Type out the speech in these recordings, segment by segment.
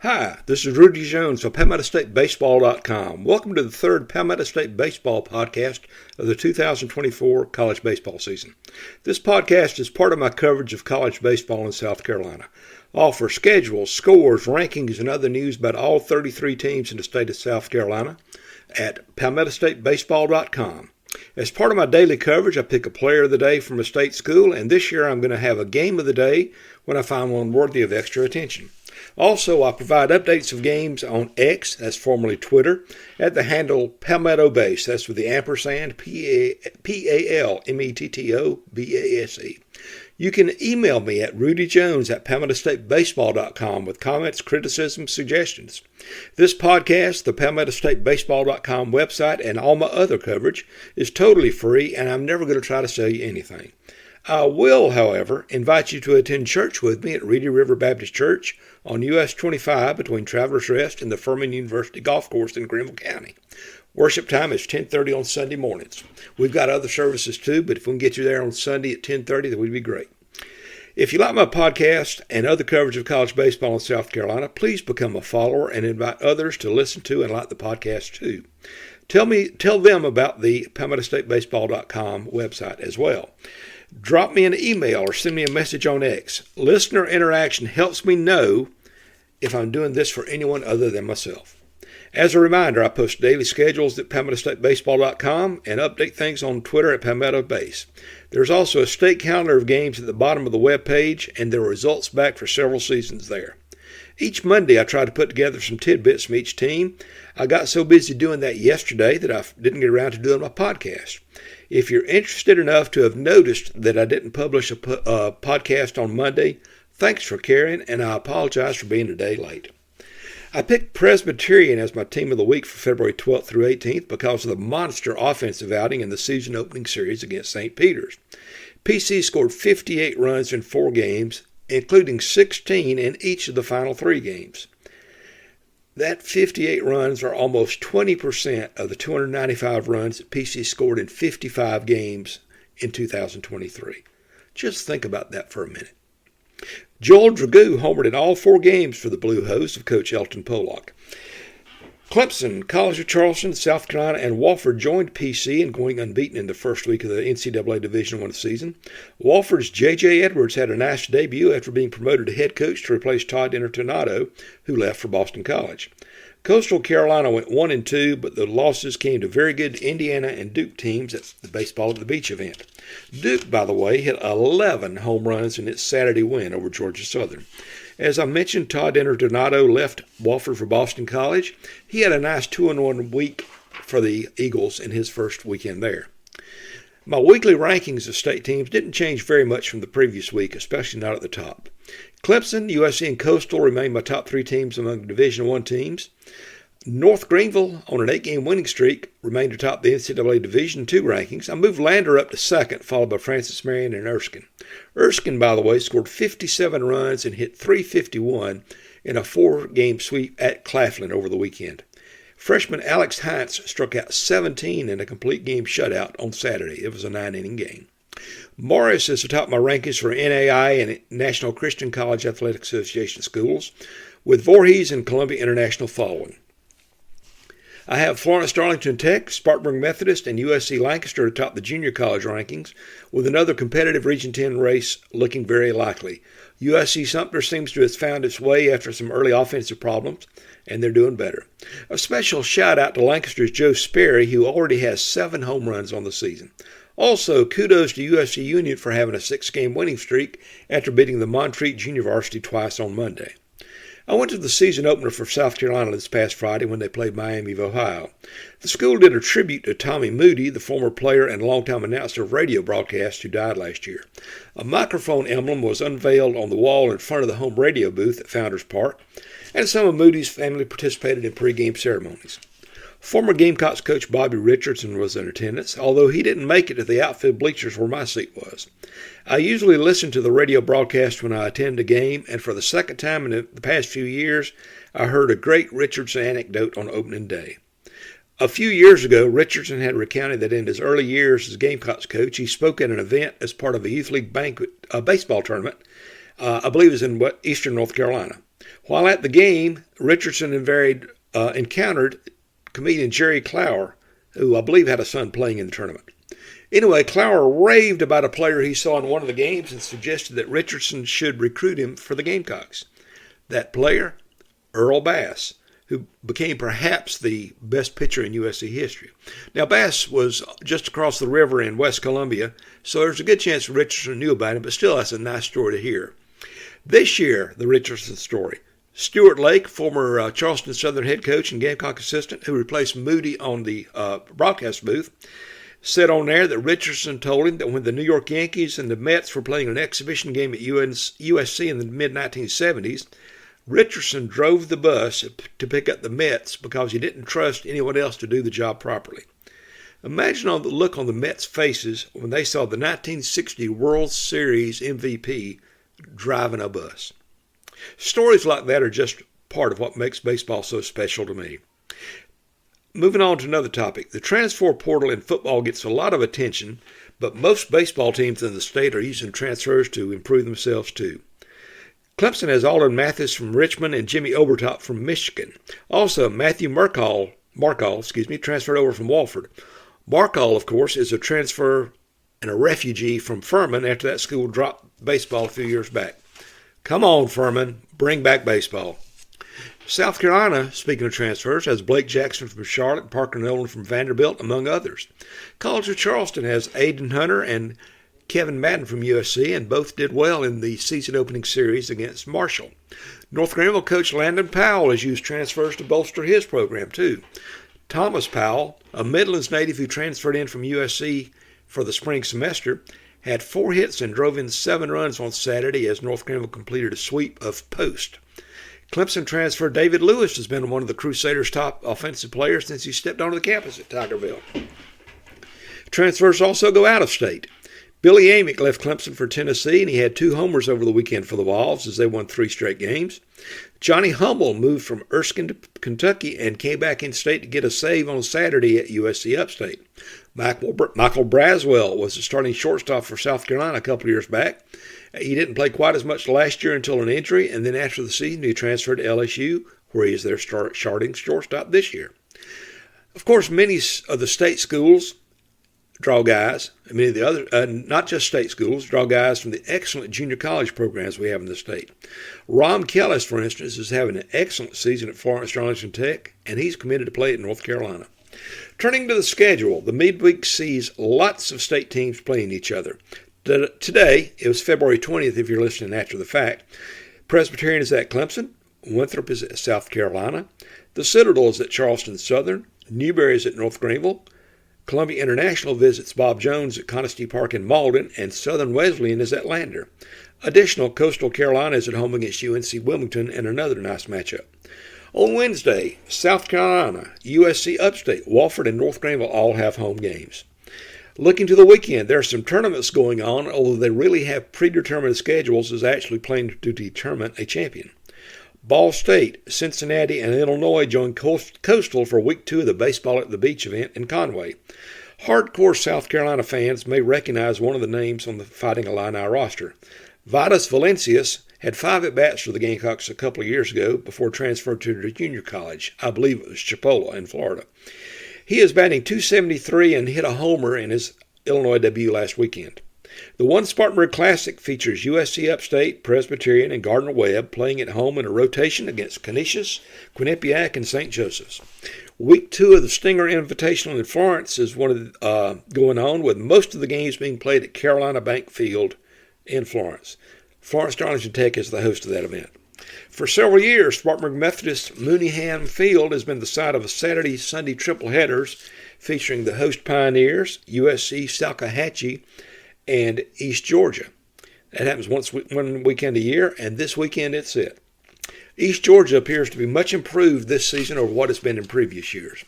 Hi, this is Rudy Jones of PalmettoStateBaseball.com. Welcome to the third Palmetto State Baseball podcast of the 2024 college baseball season. This podcast is part of my coverage of college baseball in South Carolina. I offer schedules, scores, rankings, and other news about all 33 teams in the state of South Carolina at PalmettoStateBaseball.com. As part of my daily coverage, I pick a player of the day from a state school, and this year I'm going to have a game of the day when I find one worthy of extra attention. Also, I provide updates of games on X, that's formerly Twitter, at the handle Palmetto Base. That's with the ampersand, Palmettobase. You can email me at rudyjones@PalmettoStateBaseball.com with comments, criticisms, suggestions. This podcast, the PalmettoStateBaseball.com website, and all my other coverage is totally free, and I'm never going to try to sell you anything. I will, however, invite you to attend church with me at Reedy River Baptist Church on US 25 between Travelers Rest and the Furman University Golf Course in Grenville County. Worship time is 10:30 on Sunday mornings. We've got other services too, but if we can get you there on Sunday at 10:30, that would be great. If you like my podcast and other coverage of college baseball in South Carolina, please become a follower and invite others to listen to and like the podcast too. Tell them about the PalmettoStateBaseball.com website as well. Drop me an email or send me a message on X. Listener interaction helps me know if I'm doing this for anyone other than myself. As a reminder, I post daily schedules at PalmettoStateBaseball.com and update things on Twitter at Palmetto Base. There's also a state calendar of games at the bottom of the web page, and there are results back for several seasons there. Each Monday, I try to put together some tidbits from each team. I got so busy doing that yesterday that I didn't get around to doing my podcast. If you're interested enough to have noticed that I didn't publish a podcast on Monday, thanks for caring, and I apologize for being a day late. I picked Presbyterian as my team of the week for February 12th through 18th because of the monster offensive outing in the season opening series against St. Peter's. PC scored 58 runs in 4 games, including 16 in each of the final 3 games. That 58 runs are almost 20% of the 295 runs that PC scored in 55 games in 2023. Just think about that for a minute. Joel Dragoo homered in all 4 games for the Blue Hose of Coach Elton Pollock. Clemson, College of Charleston, South Carolina, and Wofford joined PC in going unbeaten in the first week of the NCAA Division I season. Wofford's J.J. Edwards had a nice debut after being promoted to head coach to replace Todd Intertornado, who left for Boston College. Coastal Carolina went 1-2, but the losses came to very good Indiana and Duke teams at the Baseball at the Beach event. Duke, by the way, hit 11 home runs in its Saturday win over Georgia Southern. As I mentioned, Todd Intertornado left Wofford for Boston College. He had a nice 2-1 week for the Eagles in his first weekend there. My weekly rankings of state teams didn't change very much from the previous week, especially not at the top. Clemson, USC, and Coastal remain my top 3 teams among the Division I teams. North Greenville, on an 8-game winning streak, remained atop the NCAA Division II rankings. I moved Lander up to second, followed by Francis Marion and Erskine. Erskine, by the way, scored 57 runs and hit .351 in a 4-game sweep at Claflin over the weekend. Freshman Alex Heinz struck out 17 in a complete game shutout on Saturday. It was a 9-inning game. Morris is atop my rankings for NAI and National Christian College Athletic Association schools, with Voorhees and Columbia International following. I have Florence Darlington Tech, Spartanburg Methodist, and USC Lancaster atop the junior college rankings, with another competitive Region 10 race looking very likely. USC Sumter seems to have found its way after some early offensive problems, and they're doing better. A special shout-out to Lancaster's Joe Sperry, who already has 7 home runs on the season. Also, kudos to USC Union for having a 6-game winning streak after beating the Montreat Junior Varsity twice on Monday. I went to the season opener for South Carolina this past Friday when they played Miami of Ohio. The school did a tribute to Tommy Moody, the former player and longtime announcer of radio broadcasts who died last year. A microphone emblem was unveiled on the wall in front of the home radio booth at Founders Park, and some of Moody's family participated in pregame ceremonies. Former Gamecocks coach Bobby Richardson was in attendance, although he didn't make it to the outfield bleachers where my seat was. I usually listen to the radio broadcast when I attend a game, and for the second time in the past few years, I heard a great Richardson anecdote on opening day. A few years ago, Richardson had recounted that in his early years as Gamecocks coach, he spoke at an event as part of a Youth League baseball tournament. I believe it was in eastern North Carolina. While at the game, Richardson encountered comedian Jerry Clower, who I believe had a son playing in the tournament. Anyway, Clower raved about a player he saw in one of the games and suggested that Richardson should recruit him for the Gamecocks. That player, Earl Bass, who became perhaps the best pitcher in USC history. Now, Bass was just across the river in West Columbia, so there's a good chance Richardson knew about him, but still, that's a nice story to hear. This year, the Richardson story. Stuart Lake, former Charleston Southern head coach and Gamecock assistant, who replaced Moody on the broadcast booth, said on there that Richardson told him that when the New York Yankees and the Mets were playing an exhibition game at USC in the mid-1970s, Richardson drove the bus to pick up the Mets because he didn't trust anyone else to do the job properly. Imagine the look on the Mets' faces when they saw the 1960 World Series MVP driving a bus. Stories like that are just part of what makes baseball so special to me. Moving on to another topic. The transfer portal in football gets a lot of attention, but most baseball teams in the state are using transfers to improve themselves too. Clemson has Alden Mathis from Richmond and Jimmy Obertop from Michigan. Also, Matthew Markall, transferred over from Wofford. Markall, of course, is a transfer and a refugee from Furman after that school dropped baseball a few years back. Come on, Furman, bring back baseball. South Carolina, speaking of transfers, has Blake Jackson from Charlotte, Parker Nolan from Vanderbilt, among others. College of Charleston has Aiden Hunter and Kevin Madden from USC, and both did well in the season-opening series against Marshall. North Greenville coach Landon Powell has used transfers to bolster his program, too. Thomas Powell, a Midlands native who transferred in from USC for the spring semester, had 4 hits and drove in 7 runs on Saturday as North Greenville completed a sweep of Post. Clemson transfer David Lewis has been one of the Crusaders' top offensive players since he stepped onto the campus at Tigerville. Transfers also go out of state. Billy Amick left Clemson for Tennessee, and he had 2 homers over the weekend for the Vols as they won 3 straight games. Johnny Humble moved from Erskine to Kentucky and came back in state to get a save on Saturday at USC Upstate. Michael Braswell was the starting shortstop for South Carolina a couple of years back. He didn't play quite as much last year until an injury, and then after the season he transferred to LSU, where he is their starting shortstop this year. Of course, many of the state schools draw guys, many of the other, not just state schools, draw guys from the excellent junior college programs we have in the state. Rom Kellis, for instance, is having an excellent season at Florence Darlington Tech, and he's committed to play at North Carolina. Turning to the schedule, the midweek sees lots of state teams playing each other. Today, it was February 20th if you're listening after the fact. Presbyterian is at Clemson. Winthrop is at South Carolina. The Citadel is at Charleston Southern. Newberry is at North Greenville. Columbia International visits Bob Jones at Conisty Park in Malden, and Southern Wesleyan is at Lander. Additional, Coastal Carolina is at home against UNC Wilmington in another nice matchup. On Wednesday, South Carolina, USC Upstate, Wofford, and North Greenville all have home games. Looking to the weekend, there are some tournaments going on, although they really have predetermined schedules as actually playing to determine a champion. Ball State, Cincinnati, and Illinois join Coastal for Week 2 of the Baseball at the Beach event in Conway. Hardcore South Carolina fans may recognize one of the names on the Fighting Illini roster. Vidas Valencius had 5 at-bats for the Gamecocks a couple of years ago before transferring to the junior college. I believe it was Chipola in Florida. He is batting .273 and hit a homer in his Illinois debut last weekend. The One Spartanburg Classic features USC Upstate, Presbyterian, and Gardner-Webb playing at home in a rotation against Canisius, Quinnipiac, and St. Joseph's. Week 2 of the Stinger Invitational in Florence is going on, with most of the games being played at Carolina Bank Field in Florence. Florence Darlington Tech is the host of that event. For several years, Spartanburg Methodist Mooneyham Field has been the site of a Saturday-Sunday triple headers featuring the host Pioneers, USC Salkehatchie, and East Georgia. That happens one weekend a year, and this weekend it's it. East Georgia appears to be much improved this season over what it's been in previous years.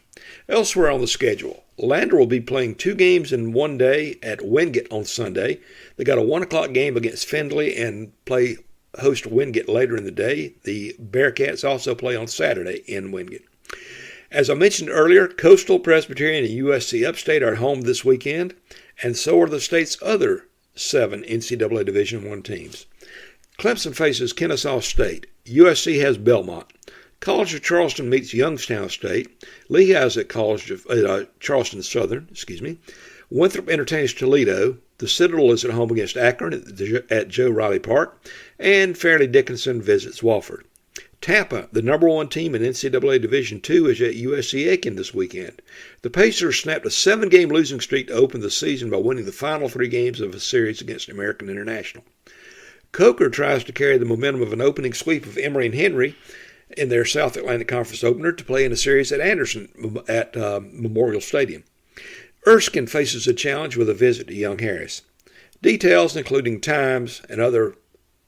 Elsewhere on the schedule, Lander will be playing 2 games in one day at Wingate on Sunday. They got a 1 o'clock game against Findlay and host Wingate later in the day. The Bearcats also play on Saturday in Wingate. As I mentioned earlier, Coastal, Presbyterian, and USC Upstate are at home this weekend, and so are the state's other 7 NCAA Division I teams. Clemson faces Kennesaw State. USC has Belmont. College of Charleston meets Youngstown State. Lehigh's at Charleston Southern. Winthrop entertains Toledo. The Citadel is at home against Akron at Joe Riley Park. And Fairleigh Dickinson visits Wofford. Tampa, the number one team in NCAA Division II, is at USC Aiken this weekend. The Pacers snapped a 7-game losing streak to open the season by winning the final 3 games of a series against American International. Coker tries to carry the momentum of an opening sweep of Emory and Henry in their South Atlantic Conference opener to play in a series at Anderson at Memorial Stadium. Erskine faces a challenge with a visit to Young Harris. Details, including times and other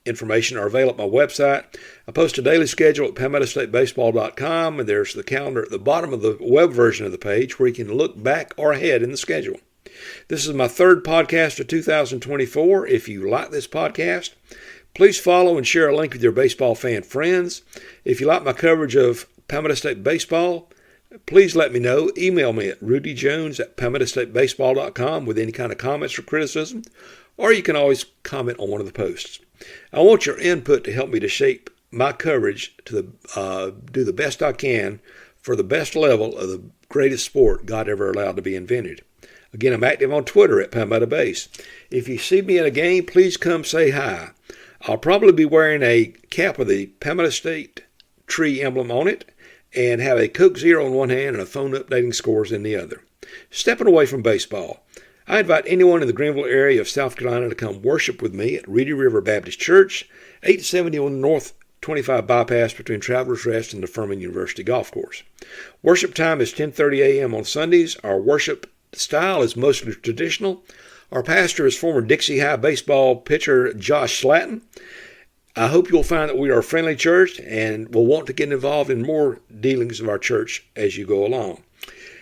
information, are available at my website. I post a daily schedule at PalmettoStateBaseball.com, and there's the calendar at the bottom of the web version of the page where you can look back or ahead in the schedule. This is my 3rd podcast of 2024. If you like this podcast, please follow and share a link with your baseball fan friends. If you like my coverage of Palmetto State baseball, please let me know. Email me at rudyjones@PalmettoStateBaseball.com with any kind of comments or criticism, or you can always comment on one of the posts. I want your input to help me to shape my coverage to do the best I can for the best level of the greatest sport God ever allowed to be invented. Again, I'm active on Twitter at Palmetto Base. If you see me at a game, please come say hi. I'll probably be wearing a cap with the Palmetto State tree emblem on it and have a Coke Zero in one hand and a phone updating scores in the other. Stepping away from baseball, I invite anyone in the Greenville area of South Carolina to come worship with me at Reedy River Baptist Church, 871 North 25 bypass between Travelers Rest and the Furman University Golf Course. Worship time is 10:30 a.m. on Sundays. Our worship style is mostly traditional. Our pastor is former Dixie High baseball pitcher Josh Slatton. I hope you'll find that we are a friendly church and will want to get involved in more dealings of our church as you go along.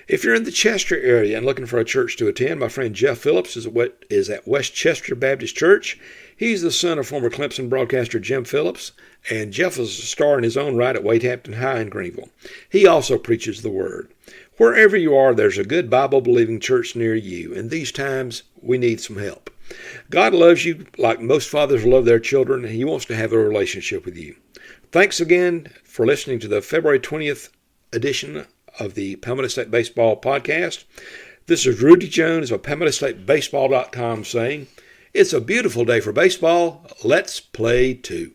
If you're in the Chester area and looking for a church to attend, my friend Jeff Phillips is at West Chester Baptist Church. He's the son of former Clemson broadcaster Jim Phillips, and Jeff is a star in his own right at Wade-Hampton High in Greenville. He also preaches the Word. Wherever you are, there's a good Bible-believing church near you. In these times, we need some help. God loves you like most fathers love their children, and He wants to have a relationship with you. Thanks again for listening to the February 20th edition of the Palmetto State Baseball Podcast. This is Rudy Jones of PalmettoStateBaseball.com saying, it's a beautiful day for baseball. Let's play too.